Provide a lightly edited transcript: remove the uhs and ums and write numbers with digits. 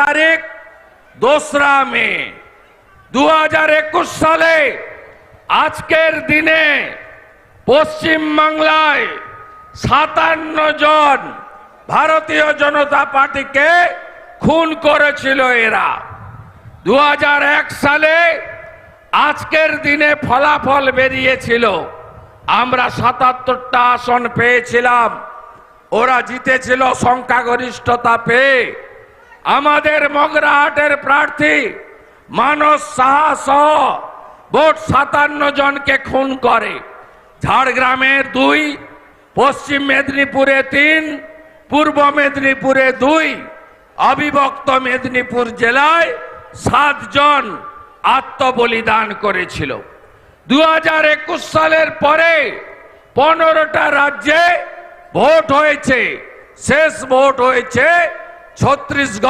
তারিখ 2রা মে 2021 সালে আজকের দিনে পশ্চিম বাংলায় 57 জন ভারতীয় জনতা পার্টিকে খুন করেছিল এরা। 2001 সালে আজকের দিনে ফলাফল বেরিয়েছিল, আমরা 77টা আসন পেয়েছিলাম, ওরা জিতেছিল সংখ্যাগরিষ্ঠতা পেয়ে। আমাদের মগরাহাটের প্রার্থী মানস সাহা সহ ভোট 57 জনকে খুন করে। ঝাড়গ্রামে 2, পশ্চিম মেদিনীপুরে 3, পূর্ব মেদিনীপুরে 2, অবিভক্ত মেদিনীপুর জেলায় 7 জন আত্মবলিদান করেছিল। 2021 সালের পরে 15টা রাজ্যে ভোট হয়েছে, শেষ ভোট হয়েছে ছত্তিশগড়।